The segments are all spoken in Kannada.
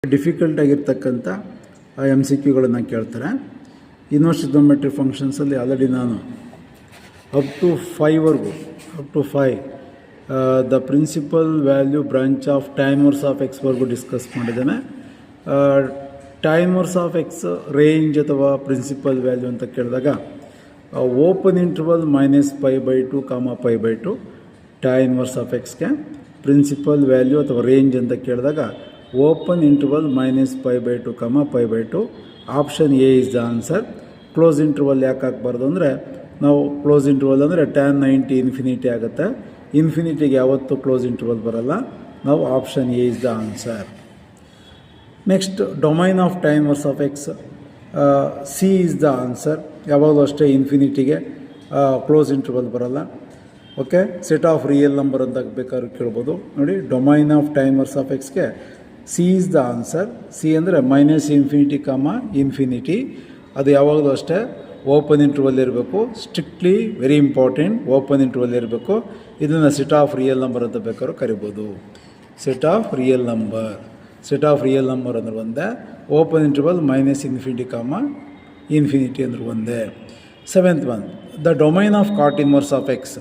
ಡಿಫಿಕಲ್ಟ್ ಆಗಿರ್ತಕ್ಕಂಥ ಎಮ್ ಸಿ ಕ್ಯೂಗಳನ್ನು ಕೇಳ್ತಾರೆ. ಇನ್ವರ್ಸ್ ಟ್ರಿಗೊನೋಮೆಟ್ರಿ ಫಂಕ್ಷನ್ಸಲ್ಲಿ ಆಲ್ರೆಡಿ ನಾನು up to 5 the principal value branch of tan inverse of ಎಕ್ಸ್ವರೆಗೂ ಡಿಸ್ಕಸ್ ಮಾಡಿದ್ದೇನೆ. tan inverse of X range ಅಥವಾ ಪ್ರಿನ್ಸಿಪಲ್ ವ್ಯಾಲ್ಯೂ ಅಂತ ಕೇಳಿದಾಗ open interval -π/2, π/2 tan inverse of ಎಕ್ಸ್ಗೆ ಪ್ರಿನ್ಸಿಪಲ್ ವ್ಯಾಲ್ಯೂ ಅಥವಾ ರೇಂಜ್ ಅಂತ ಕೇಳಿದಾಗ open interval -π/2, π/2 option A is the answer. Close interval ಯಾಕೆ ಹಾಕಬಾರ್ದು ಅಂದರೆ ನಾವು ಕ್ಲೋಸ್ ಇಂಟರ್ವಲ್ ಅಂದರೆ tan 90 ಇನ್ಫಿನಿಟಿ ಆಗುತ್ತೆ. ಇನ್ಫಿನಿಟಿಗೆ ಯಾವತ್ತೂ ಕ್ಲೋಸ್ ಇಂಟರ್ವಲ್ ಬರಲ್ಲ. ನಾವು option A is the answer. Next domain of tan inverse of X C is the answer. ಯಾವಾಗಲೂ ಅಷ್ಟೇ ಇನ್ಫಿನಿಟಿಗೆ ಕ್ಲೋಸ್ ಇಂಟರ್ವಲ್ ಬರಲ್ಲ. Okay, set of real number ಅಂತ ಬೇಕಾದ್ರೂ ಕೇಳ್ಬೋದು. ನೋಡಿ, domain of tan inverse of ಎಕ್ಸ್ಗೆ C is the answer. C ಅಂದರೆ -∞, ಇನ್ಫಿನಿಟಿ. ಅದು ಯಾವಾಗಲೂ ಅಷ್ಟೇ ಓಪನ್ ಇಂಟರ್ವಲ್ ಇರಬೇಕು. Strictly very important, open interval ಇರಬೇಕು. ಇದನ್ನು ಸೆಟ್ ಆಫ್ ರಿಯಲ್ ನಂಬರ್ ಅಂತ ಬೇಕಾದ್ರೂ ಕರಿಬೋದು. ಸೆಟ್ ಆಫ್ ರಿಯಲ್ ನಂಬರ್ ಅಂದರೆ ಒಂದೇ. ಓಪನ್ ಇಂಟರ್ವಲ್ -∞, ಇನ್ಫಿನಿಟಿ ಅಂದ್ರೆ ಒಂದೇ. 7th one, the domain of cot inverse of X.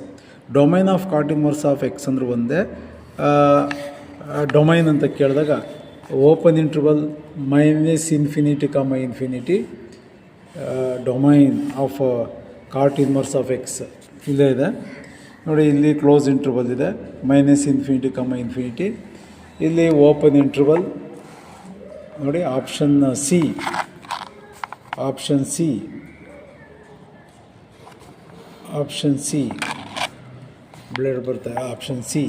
Domain of cot inverse of X ಅಂದ್ರೆ ಒಂದೇ. ಡೊಮೈನ್ ಅಂತ ಕೇಳಿದಾಗ open interval -∞, infinity. Domain of cot inverse of X ಇಲ್ಲೇ ಇದೆ ನೋಡಿ. ಇಲ್ಲಿ ಕ್ಲೋಸ್ ಇಂಟರ್ವಲ್ ಇದೆ -∞, ಇನ್ಫಿನಿಟಿ. ಇಲ್ಲಿ ಓಪನ್ ಇಂಟರ್ವಲ್ ನೋಡಿ. ಆಪ್ಷನ್ ಸಿ ಬ್ಲೇಡ್ ಬರ್ತಾರೆ. Option C.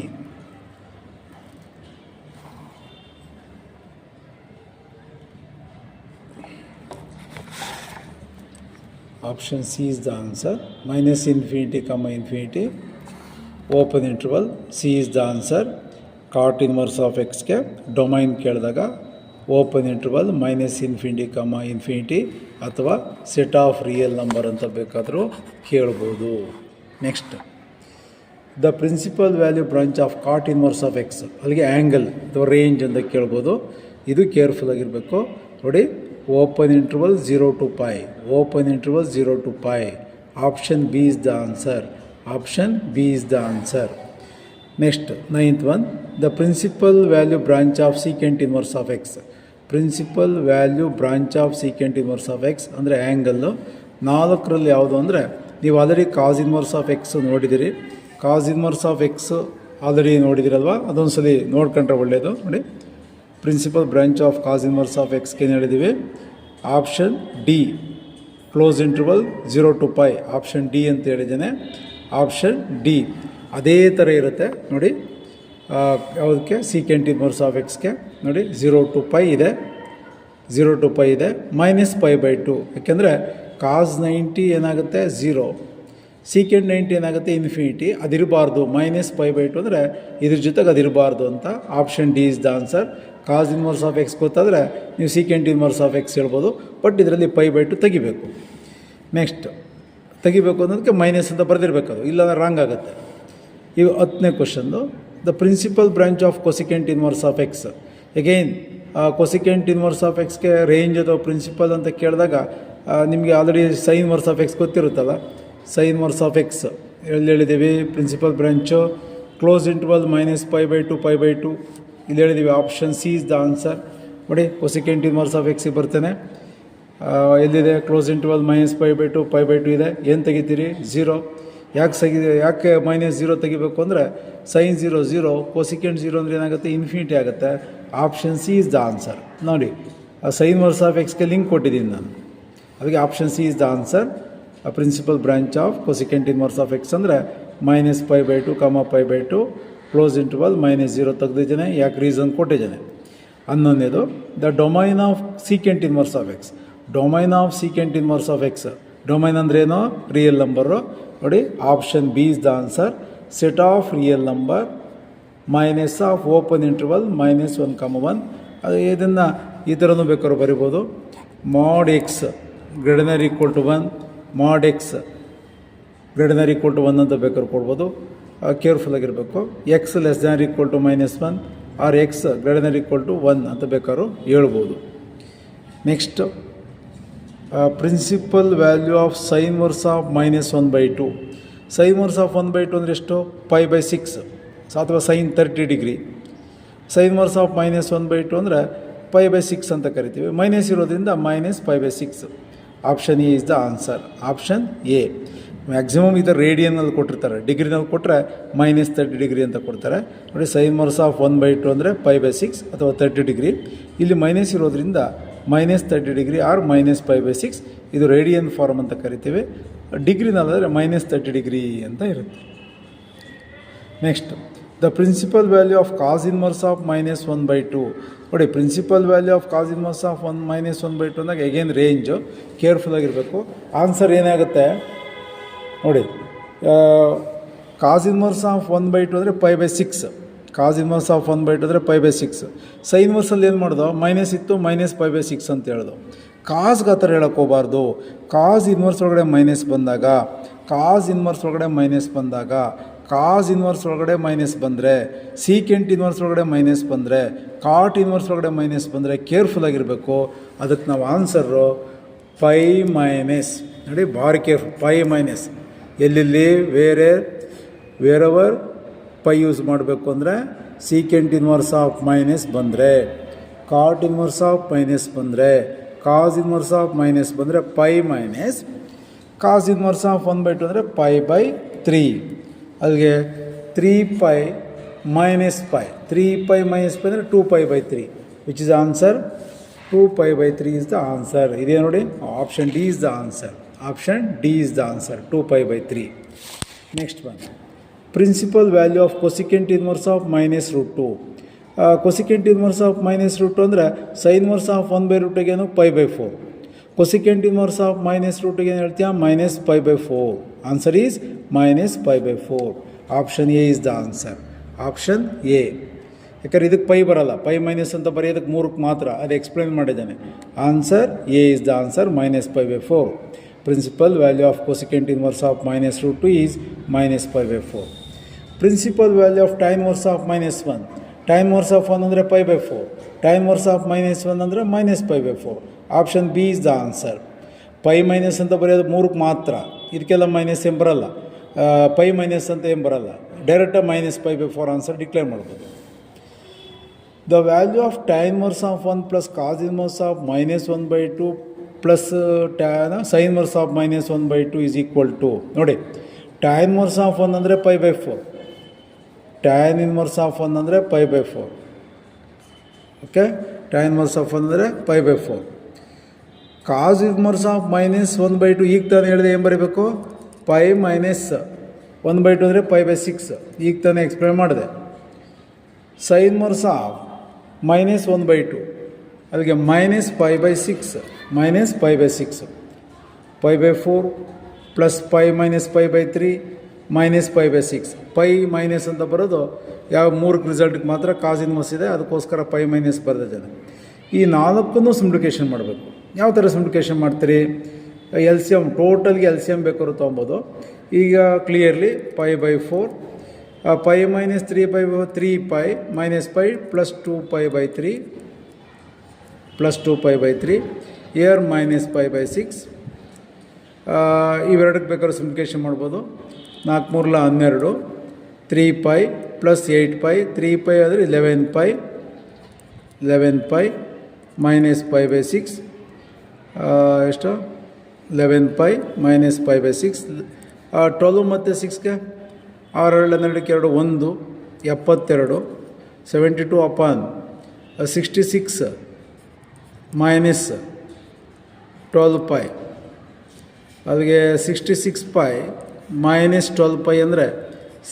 Option C is the answer. -∞, Infinity. Open interval C is the answer. Cot inverse of ಎಕ್ಸ್ಗೆ ಡೊಮೈನ್ ಕೇಳಿದಾಗ ಓಪನ್ ಇಂಟರ್ವಲ್ -∞, ಇನ್ಫಿನಿಟಿ ಅಥವಾ ಸೆಟ್ ಆಫ್ ರಿಯಲ್ ನಂಬರ್ ಅಂತ ಬೇಕಾದರೂ ಕೇಳ್ಬೋದು. Next, the principal value branch of cot inverse of x. ಅಲ್ಲಿಗೆ ಆ್ಯಂಗಲ್ ಅಥವಾ ರೇಂಜ್ ಅಂತ ಕೇಳ್ಬೋದು. ಇದು ಕೇರ್ಫುಲ್ ಆಗಿರಬೇಕು ನೋಡಿ. Open interval 0 to π, option B is the answer. Next 9th one, the principal value branch of secant inverse of x. Principal value branch of secant inverse of X ಅಂದರೆ ಆ್ಯಂಗಲ್ಲು. 4ರಲ್ಲಿ ಯಾವುದು ಅಂದರೆ ನೀವು already cos inverse of x ನೋಡಿದ್ದೀರಿ. Cos inverse of x already ನೋಡಿದಿರಲ್ವಾ, ಅದೊಂದು ಸಲ ನೋಡ್ಕೊಂಡ್ರೆ ಒಳ್ಳೆಯದು ನೋಡಿ. Principal branch of cos inverse of ಎಕ್ಸ್ಗೆ ಏನು ಹೇಳಿದ್ದೀವಿ? Option D, close interval 0 to π, option D ಅಂತ ಹೇಳಿದ್ದೇನೆ. ಆಪ್ಷನ್ ಡಿ ಅದೇ ಥರ ಇರುತ್ತೆ ನೋಡಿ. ಯಾವುದಕ್ಕೆ? ಸೀಕೆಂಟ್ ಇನ್ವರ್ಸ್ ಆಫ್ ಎಕ್ಸ್ಗೆ ನೋಡಿ 0 to π ಇದೆ, -π/2. ಯಾಕೆಂದರೆ ಕಾಸ್ 90 ಏನಾಗುತ್ತೆ? 0. ಸೀಕೆಂಟ್ 90 ಏನಾಗುತ್ತೆ? ಇನ್ಫಿನಿಟಿ. ಅದಿರಬಾರ್ದು. -π/2 ಅಂದರೆ ಇದ್ರ ಜೊತೆಗೆ ಅದಿರಬಾರ್ದು ಅಂತ. Option D is the answer. Cos inverse of X ಗೊತ್ತಾದರೆ ನೀವು ಸೀಕೆಂಟ್ ಇನ್ವರ್ಸ್ ಆಫ್ ಎಕ್ಸ್ ಹೇಳ್ಬೋದು. ಬಟ್ ಇದರಲ್ಲಿ π/2 ತೆಗಿಬೇಕು. ನೆಕ್ಸ್ಟ್, ತೆಗಿಬೇಕು ಅನ್ನೋದಕ್ಕೆ ಮೈನಸ್ ಅಂತ ಬರೆದಿರಬೇಕದು, ಇಲ್ಲಾಂದ್ರೆ ರಾಂಗ್ ಆಗುತ್ತೆ. ಇವು 10ನೇ question. The principal branch of cosecant inverse of x. Again cosecant inverse of ಎಕ್ಸ್ಗೆ ರೇಂಜ್ ಅಥವಾ ಪ್ರಿನ್ಸಿಪಲ್ ಅಂತ ಕೇಳಿದಾಗ ನಿಮಗೆ already sine inverse of x ಗೊತ್ತಿರುತ್ತಲ್ಲ. ಸೈನ್ ಇನ್ವರ್ಸ್ ಆಫ್ ಎಕ್ಸ್ ಎಲ್ಲಿ ಹೇಳಿದ್ದೀವಿ? ಪ್ರಿನ್ಸಿಪಲ್ ಬ್ರಾಂಚು ಕ್ಲೋಸ್ ಇಂಟರ್ವಲ್ -π/2, π/2 ಇಲ್ಲಿ ಹೇಳಿದ್ದೀವಿ. Option C is the answer. ನೋಡಿ, ಕೊಸಿಕೆಂಟ್ ಇನ್ವರ್ಸ್ ಆಫ್ ಎಕ್ಸಿಗೆ ಬರ್ತೇನೆ. ಎಲ್ಲಿದೆ? ಕ್ಲೋಸ್ ಇಂಟರ್ವಲ್ -π/2, π/2 ಇದೆ. ಏನು ತೆಗಿತೀರಿ? 0. ಯಾಕೆ -0 ತೆಗಿಬೇಕು ಅಂದರೆ ಸೈನ್ 0, ಕೊಸಿಕೆಂಟ್ 0 ಅಂದರೆ ಏನಾಗುತ್ತೆ? ಇನ್ಫಿನಿಟಿ ಆಗುತ್ತೆ. Option C is the answer. ನೋಡಿ, ಸೈನ್ ಇನ್ವರ್ಸ್ ಆಫ್ ಎಕ್ಸ್ಗೆ ಲಿಂಕ್ ಕೊಟ್ಟಿದ್ದೀನಿ ನಾನು, ಅದಕ್ಕೆ option C is the answer. Principal branch of cosecant inverse of X ಅಂದರೆ -π/2, π/2, ಕ್ಲೋಸ್ ಇಂಟರ್ವಲ್ -0 ತೆಗೆದಿದ್ದೇನೆ. ಯಾಕೆ? ರೀಸನ್ ಕೊಟ್ಟಿದ್ದೇನೆ. 11ನೇದು, the domain of secant inverse of X. Domain of secant inverse of X. Domain ಅಂದ್ರೇನು? Real number. ನೋಡಿ, option B is the answer. Set of real number minus of open interval -1, 1. ಇದನ್ನು ಈ ಥರನೂ ಬೇಕಾದ್ರೂ ಬರಿಬೋದು. mod x > 1, mod x > 1 ಅಂತ ಬೇಕಾದ್ರೂ ಕೊಡ್ಬೋದು. ಕೇರ್ಫುಲ್ ಆಗಿರಬೇಕು. x <= -1, or x greater than equal to 1 ಅಂತ ಬೇಕಾದ್ರೂ ಹೇಳ್ಬೋದು. Next principal value of sine inverse of -1/2. Sine inverse of 1/2 ಅಂದರೆ ಎಷ್ಟು? π/6 ಅಥವಾ sine 30 degree. Sine inverse of -1/2 ಅಂದರೆ π/6 ಅಂತ ಕರಿತೀವಿ. ಮೈನಸ್ ಇರೋದ್ರಿಂದ -π/6. Option A is the answer. Option A. Maximum ಇದರ ರೇಡಿಯನಲ್ಲಿ ಕೊಟ್ಟಿರ್ತಾರೆ, ಡಿಗ್ರಿನಲ್ಲಿ ಕೊಟ್ಟರೆ -30 ಡಿಗ್ರಿ ಅಂತ ಕೊಡ್ತಾರೆ ನೋಡಿ. ಸೈನ್ ವರ್ಸ್ ಆಫ್ 1/2 ಅಂದರೆ π/6 ಅಥವಾ 30 ಡಿಗ್ರಿ. ಇಲ್ಲಿ ಮೈನಸ್ ಇರೋದ್ರಿಂದ -30 ಡಿಗ್ರಿ ಆರ್ -π/6. ಇದು ರೇಡಿಯನ್ ಫಾರ್ಮ್ ಅಂತ ಕರಿತೀವಿ. ಡಿಗ್ರಿನಲ್ಲಾದರೆ -30 ಡಿಗ್ರಿ ಅಂತ ಇರುತ್ತೆ. Next the principal value of cos inverse of -1/2. ನೋಡಿ, principal value of cos inverse of -1/2 ಅಂದಾಗ ಎಗೇನ್ ರೇಂಜು ಕೇರ್ಫುಲ್ ಆಗಿರಬೇಕು. ಆನ್ಸರ್ ಏನಾಗುತ್ತೆ ನೋಡಿ, ಕಾಸ್ ಇನ್ವರ್ಸ್ ಆಫ್ 1/2 ಅಂದರೆ π/6. ಕಾಸ್ ಇನ್ವರ್ಸ್ ಆಫ್ 1/2 ಅಂದರೆ π/6. ಸೈನ್ ವರ್ಸಲ್ಲಿ ಏನು ಮಾಡೋದು? ಮೈನಸ್ ಇತ್ತು, -π/6 ಅಂತ ಹೇಳೋದು. ಕಾಸ್ಗೆ ಆ ಥರ ಹೇಳೋಕ್ಕೆ ಹೋಗಬಾರ್ದು. ಕಾಸ್ ಇನ್ವರ್ಸ್ ಒಳಗಡೆ ಮೈನಸ್ ಬಂದಾಗ, ಕಾಸ್ ಇನ್ವರ್ಸ್ ಒಳಗಡೆ ಮೈನಸ್ ಬಂದಾಗ, ಕಾಸ್ ಇನ್ವರ್ಸ್ ಒಳಗಡೆ ಮೈನಸ್ ಬಂದರೆ, ಸೀಕೆಂಟ್ ಇನ್ವರ್ಸ್ ಒಳಗಡೆ ಮೈನಸ್ ಬಂದರೆ, ಕಾಟ್ ಇನ್ವರ್ಸ್ ಒಳಗಡೆ ಮೈನಸ್ ಬಂದರೆ ಕೇರ್ಫುಲ್ ಆಗಿರಬೇಕು. ಅದಕ್ಕೆ ನಾವು ಆನ್ಸರು π- ನೋಡಿ, ಭಾರಿ ಕೇರ್ಫುಲ್. π- ಎಲ್ಲೆಲ್ಲಿ ವೇರೆವರ್ ಪೈ ಯೂಸ್ ಮಾಡಬೇಕು ಅಂದರೆ ಸೀಕೆಂಟ್ ಇನ್ವರ್ಸ್ ಆಫ್ ಮೈನಸ್ ಬಂದರೆ, ಕಾಟ್ ಇನ್ವರ್ಸ್ ಆಫ್ ಮೈನಸ್ ಬಂದರೆ, ಕಾಸ್ ಇನ್ವರ್ಸ್ ಆಫ್ ಮೈನಸ್ ಬಂದರೆ π-. ಕಾಸ್ ಇನ್ವರ್ಸ್ ಆಫ್ 1/2 ಅಂದರೆ π/3. ಅಲ್ಲಿಗೆ 3π - π. 3π - π ಅಂದರೆ 2π/3, which is answer. 2π/3 is the answer. ಇದೇ ನೋಡಿ, option D is the answer. Option D is the answer, 2π/3. Next one, principal value of cosecant inverse of -√2. Cosecant inverse of -√2 ಅಂದರೆ ಸೈನ್ ವರ್ಸ್ ಆಫ್ 1/√2 ಏನು π/4. ಕೊಸಿಕೆಂಟ್ ಇನ್ವರ್ಸ್ ಆಫ್ -√2 ಏನು ಹೇಳ್ತೀಯ? -π/4. Answer is -π/4. Option A is the answer. Option A. ಯಾಕಂದರೆ ಇದಕ್ಕೆ ಪೈ ಬರಲ್ಲ, π- ಅಂತ ಬರೆಯೋದಕ್ಕೆ 3ಕ್ಕೆ ಮಾತ್ರ, ಅದು ಎಕ್ಸ್ಪ್ಲೈನ್ ಮಾಡಿದ್ದಾನೆ. Answer A is the answer, -π/4. Principal value of cosecant inverse of -√2 is -π/4. Principal value of tan inverse of -1. Tan inverse of 1 ಅಂದರೆ π/4. ಟೈನ್ ವರ್ಸ್ ಆಫ್ -1 ಅಂದರೆ -π/4. Option B is the answer. π- ಅಂತ ಬರೆಯೋದು 3ಕ್ಕೆ ಮಾತ್ರ, ಇದಕ್ಕೆಲ್ಲ ಮೈನಸ್ ಏನು ಬರಲ್ಲ. π- ಅಂತ ಏನು ಬರಲ್ಲ, ಡೈರೆಕ್ಟಾಗಿ -π/4 ಆನ್ಸರ್ ಡಿಕ್ಲೇರ್ ಮಾಡ್ಬೋದು. The value of tan inverse of 1 plus cos inverse of -1/2 plus sine inverse of -1/2 is equal to, ನೋಡಿ, ಟ್ಯಾನ್ ವರ್ಸ್ ಆಫ್ 1 ಅಂದರೆ π/4, ಟ್ಯಾನ್ ಇನ್ವರ್ಸ್ ಆಫ್ 1 ಅಂದರೆ π/4. ಓಕೆ, ಟ್ಯಾನ್ ವರ್ಸ್ ಆಫ್ 1 ಅಂದರೆ π/4. ಕಾಸ್ ಇನ್ವರ್ಸ್ ಆಫ್ -1/2 ಈಗ ತಾನೇ ಹೇಳಿದೆ, ಏನು ಬರೀಬೇಕು? π - 1/2 ಅಂದರೆ π/6, ಈಗ ತಾನೇ ಎಕ್ಸ್ಪ್ಲೇನ್ ಮಾಡಿದೆ. ಸೈನ್ ವರ್ಸ್ ಆಫ್ -1/2 ಅಲ್ಲಿಗೆ -π/6, -π/6, π/4 ಪ್ಲಸ್ π - π/3 -π/6. π- ಅಂತ ಬರೋದು ಯಾವ 3ಕ್ಕೆ ರಿಸಲ್ಟ್ಗೆ ಮಾತ್ರ ಕಾಸ್ ಇನ್ವರ್ಸ್ ಇದೆ, ಅದಕ್ಕೋಸ್ಕರ π- ಬರೆದಿದ್ದೇನೆ. ಈ 4ಕ್ಕೂ ಸಿಂಪ್ಲಿಕೇಶನ್ ಮಾಡಬೇಕು. ಯಾವ ಥರ ಸಿಂಪ್ಲಿಕೇಶನ್ ಮಾಡ್ತೀರಿ? ಎಲ್ ಸಿ ಎಮ್, ಟೋಟಲ್ಗೆ ಎಲ್ ಸಿ ಎಮ್ ಬೇಕಾದ್ರೂ ತೊಗೊಬೋದು. ಈಗ ಕ್ಲಿಯರ್ಲಿ π/4, π - 3/4 3π -π ಪ್ಲಸ್ 2π/3 ಪ್ಲಸ್ 2π/3 ಇಯರ್ -π/6. ಇವೆರಡಕ್ಕೆ ಬೇಕಾದ್ರೂ ಸಿಂಪ್ಲಿಕೇಶನ್ ಮಾಡ್ಬೋದು. 4 3 12, 3π ಪ್ಲಸ್ 8π, 3π ಆದರೆ 11π -π/6 ಎಷ್ಟು? 11π -π/6. 12 ಮತ್ತು 6ಗೆ 6 12 1 72, 72 ಅಪಾನ್ 66 ಮೈನಸ್ 12π, ಅಲ್ಲಿಗೆ 66π -12π ಅಂದರೆ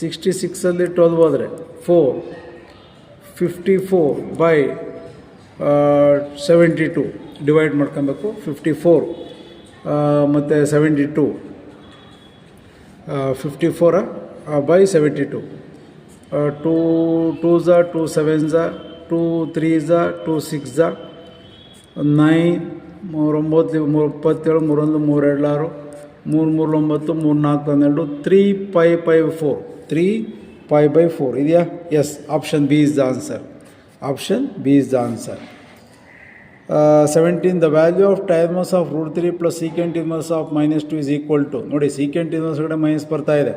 66ಅಲ್ಲಿ 12 ಹೋದರೆ 4, 54/72 ಡಿವೈಡ್ ಮಾಡ್ಕೊಬೇಕು. 54 ಮತ್ತು 72, 54/72. 2 2s 2 7s 2 3s 2 6s 9 3 9 37 3 1 3 2 6 3 3 9 3 4 12 3π/4 3π/4 ಇದೆಯಾ? Yes, option B is the answer. Option B is the answer. 17, the value of tan inverse of root 3 plus secant inverse of minus 2 is equal to, ನೋಡಿ secant inverse ಕಡೆ ಮೈನಸ್ ಬರ್ತಾ ಇದೆ.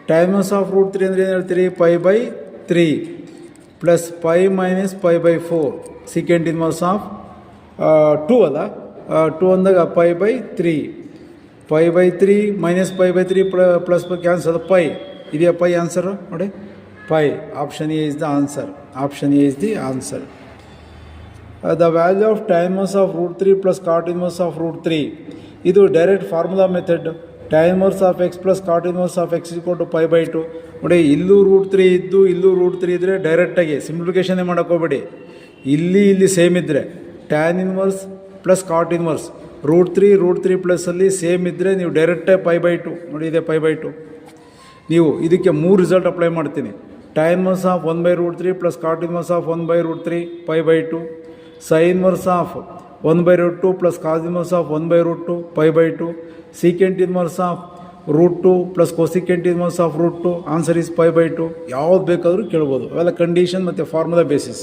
tan inverse of root 3 ಅಂದರೆ ಏನು ಹೇಳ್ತೀರಿ, pi by 3 plus pi minus pi by 4. secant inverse of 2 ಅಲ್ಲ, 2 ಅಂದಾಗ pi by 3, pi by 3 minus pi by 3 plus cancel pi, ಇದೆಯಾ ಪೈ ಆನ್ಸರು ನೋಡಿ, pi. Option A is the answer. Option A is the answer. The value of tan inverse of root 3 plus cot inverse of root 3, ಇದು direct formula method. tan inverse of x plus cot inverse of x equal to pi by 2. ನೋಡಿ, ಇಲ್ಲೂ ರೂಟ್ 3 ಇದ್ದು ಇಲ್ಲೂ ರೂಟ್ 3 ಇದ್ದರೆ ಡೈರೆಕ್ಟಾಗಿ ಸಿಂಪ್ಲಿಫಿಕೇಷನ್ನೇ ಮಾಡೋಕ್ಕೋಗ್ಬೇಡಿ. ಇಲ್ಲಿ ಸೇಮ್ ಇದ್ದರೆ tan inverse plus cot inverse root 3 ಪ್ಲಸ್ಸಲ್ಲಿ ಸೇಮ್ ಇದ್ದರೆ ನೀವು ಡೈರೆಕ್ಟಾಗಿ ಪೈ ಬೈ 2, ನೋಡಿ ಇದೆ ಪೈ ಬೈ 2. ನೀವು ಇದಕ್ಕೆ 3 ರಿಸಲ್ಟ್ ಅಪ್ಲೈ ಮಾಡ್ತೀನಿ. tan inverse of 1/√3 plus cot inverse of 1/√3 pi by 2, sin inverse of 1/√2 plus cos inverse of 1/√2 pi by 2, secant inverse of √2 plus cosecant inverse of √2, answer is pi by 2. ಯಾವ್ದು ಬೇಕಾದರೂ ಕೇಳ್ಬೋದು, ಅವೆಲ್ಲ ಕಂಡೀಷನ್ ಮತ್ತು formula basis.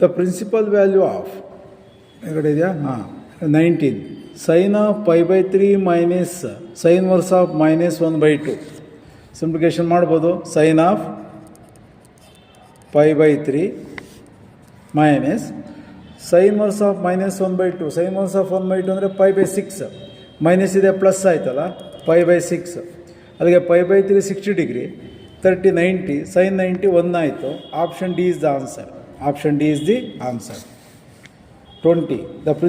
The principal value of ಎಗಡೆ ಇದೆಯಾ, 19, sine of pi by 3 minus sine inverse of minus 1/2. Simplification ಮಾಡ್ಬೋದು. Sine of pi by 3 minus sine inverse of minus 1/2. Sine inverse of 1/2 ಅಂದರೆ ಪೈ ಬೈ 6, ಮೈನಸ್ ಇದೆ ಪ್ಲಸ್ ಆಯ್ತಲ್ಲ, ಪೈ ಬೈ 6. ಅಲ್ಲಿಗೆ ಪೈ ಬೈ 3 60 ಡಿಗ್ರಿ, 30 90, ಸೈನ್ 90 1 ಆಯಿತು. Option D is the answer. Option D is the answer. 20, the